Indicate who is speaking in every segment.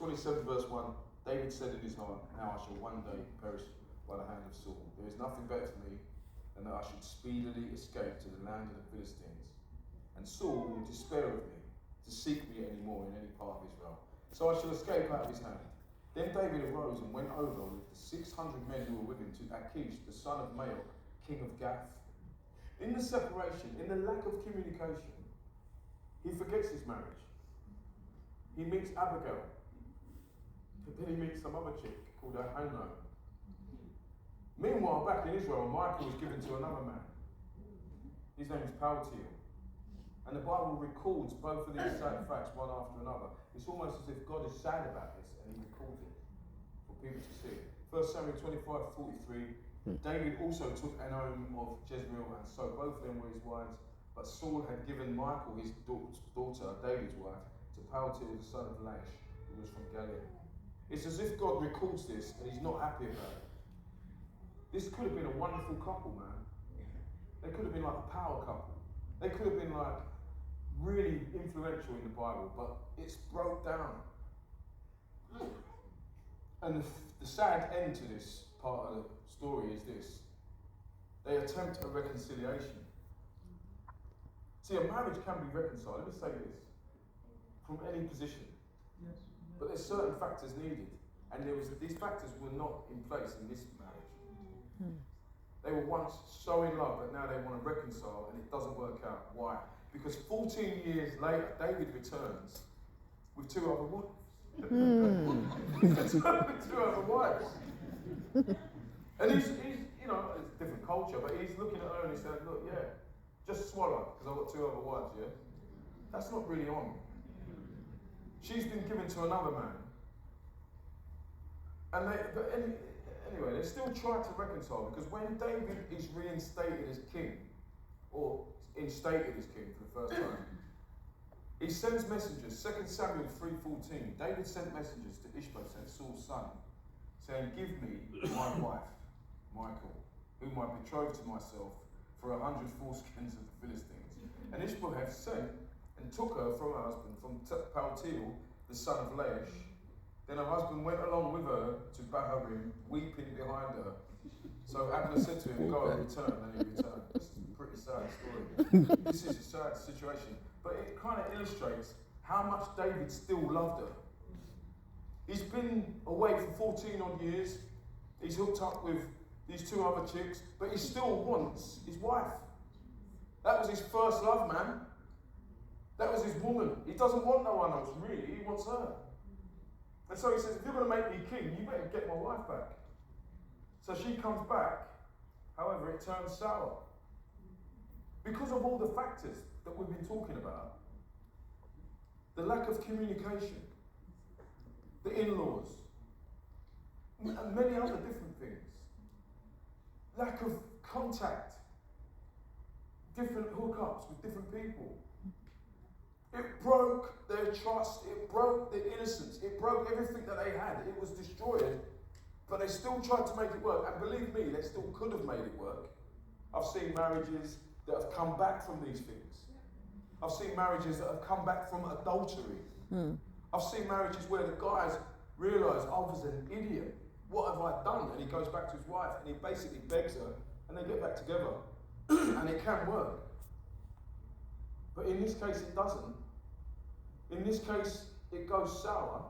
Speaker 1: 27 verse 1, David said in his heart, now I shall one day perish by the hand of Saul. There is nothing better for me than that I should speedily escape to the land of the Philistines. And Saul will despair of me, to seek me any more in any part of Israel. So I shall escape out of his hand. Then David arose and went over with the 600 men who were with him to Achish, the son of Maok, king of Gath. In the separation, in the lack of communication, he forgets his marriage. He meets Abigail, but then he meets some other chick called Ahinoam. Meanwhile, back in Israel, Michael was given to another man. His name is Paltiel. And the Bible records both of these sad facts one after another. It's almost as if God is sad about this and he records it for people to see. 1 Samuel 25:43, David also took Ahinoam of Jezreel, and so both of them were his wives. But Saul had given Michal, his daughter, David's wife, to Paltiel, the son of Laish, who was from Galilee. It's as if God records this and he's not happy about it. This could have been a wonderful couple, man. They could have been like a power couple. They could have been like really influential in the Bible, but it's broke down. And the sad end to this part of the story is this. They attempt a reconciliation. See, a marriage can be reconciled, let me say this, from any position.
Speaker 2: Yes.
Speaker 1: But there's certain factors needed. And these factors were not in place in this marriage. They were once so in love, but now they want to reconcile, and it doesn't work out. Why? Because 14 years later, David returns with two other wives. With two other wives. And he's, you know, it's a different culture, but he's looking at her and he said, look, yeah, just swallow, because I've got two other wives, yeah? That's not really on. She's been given to another man. And anyway, they still try to reconcile, because when David is reinstated as king, or instated as king for the first time, he sends messengers. 2 Samuel 3:14, David sent messengers to Ishbosheth, Saul's son, saying, give me my wife, Michal, whom I betrothed to myself for 100 foreskins of the Philistines. And Ishbosheth sent and took her from her husband, from Paltiel, the son of Laish. Then her husband went along with her to Baharim, weeping behind her. So Abner said to him, go and return, and he returned. This is a pretty sad story. This is a sad situation. But it kind of illustrates how much David still loved her. He's been away for 14 odd years. He's hooked up with these two other chicks, but he still wants his wife. That was his first love, man. That was his woman. He doesn't want no one else, really. He wants her. And so he says, if you're going to make me king, you better get my wife back. So she comes back. However, it turns sour. Because of all the factors that we've been talking about. The lack of communication. The in-laws. And many other different things. Lack of contact. Different hookups with different people. It broke their trust, it broke their innocence, it broke everything that they had. It was destroyed, but they still tried to make it work. And believe me, they still could have made it work. I've seen marriages that have come back from these things. I've seen marriages that have come back from adultery. I've seen marriages where the guys realise, I was an idiot. What have I done? And he goes back to his wife and he basically begs her and they get back together. And it can work. But in this case, it doesn't. In this case, it goes sour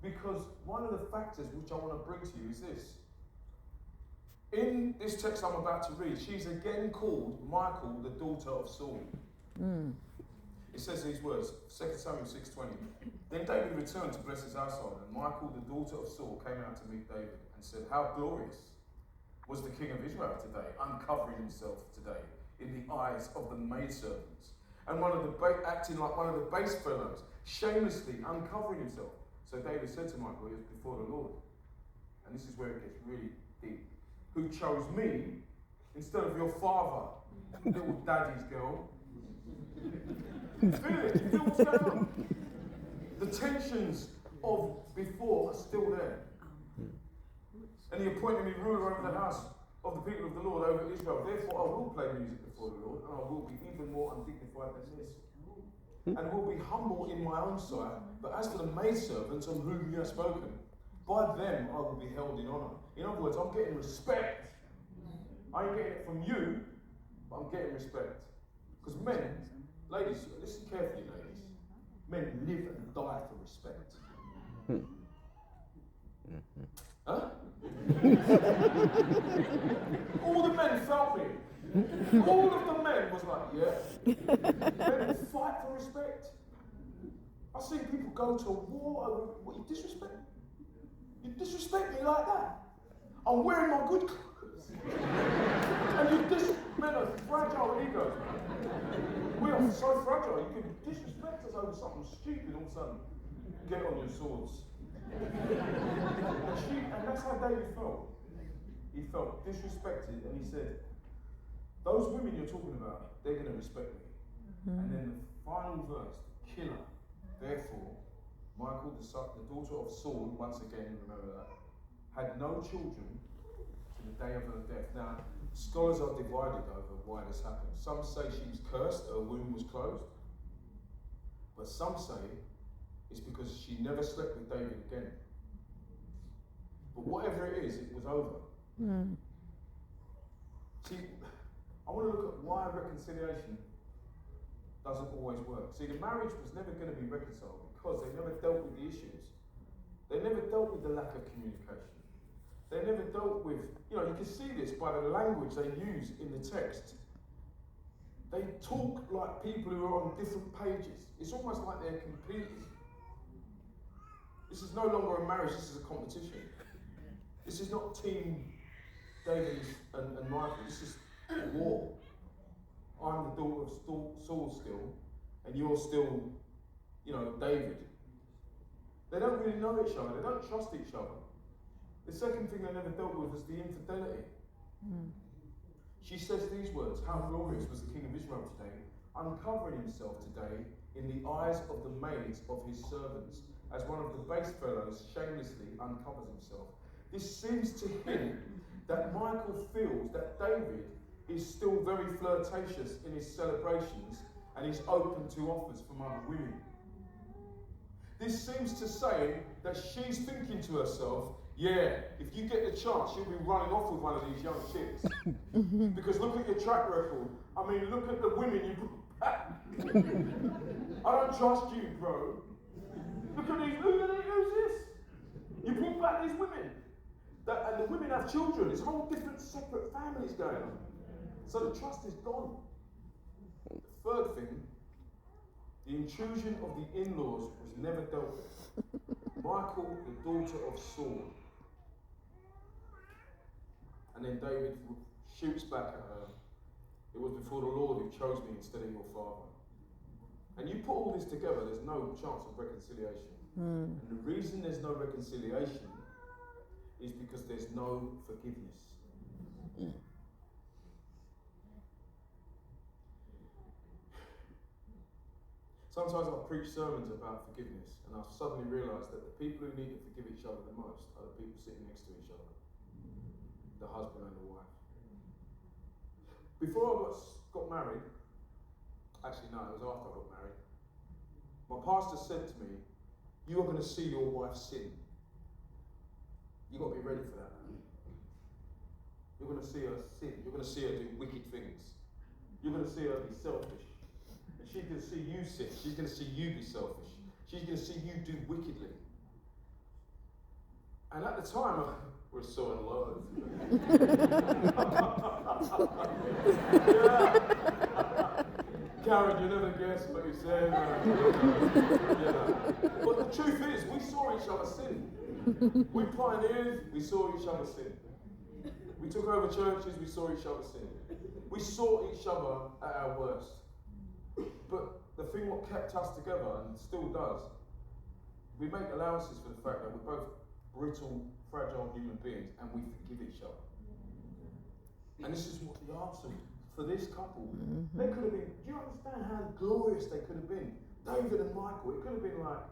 Speaker 1: because one of the factors which I want to bring to you is this. In this text I'm about to read, she's again called Michal, the daughter of Saul. It says these words, 2 Samuel 6:20. Then David returned to bless his household, and Michal, the daughter of Saul, came out to meet David and said, how glorious was the king of Israel today, uncovering himself today in the eyes of the maidservants. And acting like one of the base fellows, shamelessly uncovering himself. So David said to Michal, he was before the Lord. And this is where it gets really deep. Who chose me instead of your father, little daddy's girl. Feel it? You feel what's going on? The tensions of before are still there. And he appointed me ruler over the house of the people of the Lord over Israel. Therefore I will play music before the Lord, and I will be even more undignified than this. and will be humble in my own sight. But as for the maidservants on whom you have spoken, by them I will be held in honour. In other words, I'm getting respect. I ain't getting it from you, but I'm getting respect. Because men, ladies, listen carefully, ladies. Men live and die for respect. Huh? All the men felt me. All of the men was like, yeah. Men fight for respect. I see people go to war over, what, you disrespect? You disrespect me like that? I'm wearing my good clothes. And men are fragile egos, man. We are so fragile. You can disrespect us over something stupid, all of a sudden, get on your swords. And that's how David felt. He felt disrespected, and he said, those women you're talking about, they're going to respect me. And then the final verse, killer. Therefore, Michal, the daughter of Saul, once again, remember that, had no children to the day of her death. Now, scholars are divided over why this happened. Some say she was cursed, her womb was closed. But some say it's because she never slept with David again. But whatever it is, it was over. See, I want to look at why reconciliation doesn't always work. See, the marriage was never going to be reconciled because they never dealt with the issues. They never dealt with the lack of communication. They never dealt with, you can see this by the language they use in the text. They talk like people who are on different pages. It's almost like they're competing. This is no longer a marriage, this is a competition. This is not team David and Michal, this is war. I'm the daughter of Saul still, and you're still, David. They don't really know each other, they don't trust each other. The second thing they never dealt with was the infidelity. She says these words, how glorious was the king of Israel today, uncovering himself today in the eyes of the maids of his servants, as one of the base fellows shamelessly uncovers himself. This seems to hint that Michal feels that David is still very flirtatious in his celebrations and is open to offers from other women. This seems to say that she's thinking to herself, yeah, if you get the chance, you'll be running off with one of these young chicks. Because look at your track record. I mean, look at the women you brought back. I don't trust you, bro. Look at these, who's this? You brought back these women. And the women have children. There's whole different separate families going on. So the trust is gone. The third thing, the intrusion of the in-laws was never dealt with. Michal, the daughter of Saul. And then David shoots back at her. It was before the Lord who chose me instead of your father. And you put all this together, there's no chance of reconciliation. And the reason there's no reconciliation is because there's no forgiveness. Sometimes I preach sermons about forgiveness, and I've suddenly realised that the people who need to forgive each other the most are the people sitting next to each other. The husband and the wife. Before I got married, actually no, it was after I got married, my pastor said to me, you are going to see your wife sin. You've got to be ready for that. You're going to see her sin. You're going to see her do wicked things. You're going to see her be selfish. And she's going to see you sin. She's going to see you be selfish. She's going to see you do wickedly. And at the time, we're so in love. Yeah. Karen, you never guess what you said. But the truth is, we saw each other sin. We pioneered, we saw each other sin. We took over churches, we saw each other sin. We saw each other at our worst. But the thing what kept us together, and still does, we make allowances for the fact that we're both brittle, fragile human beings, and we forgive each other. And this is what the answer for this couple. They could have been, do you understand how glorious they could have been? David and Michal, it could have been like,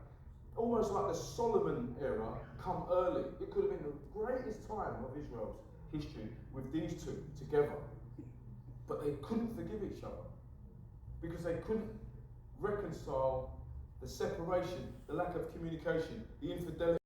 Speaker 1: almost like the Solomon era come early. It could have been the greatest time of Israel's history with these two together. But they couldn't forgive each other because they couldn't reconcile the separation, the lack of communication, the infidelity.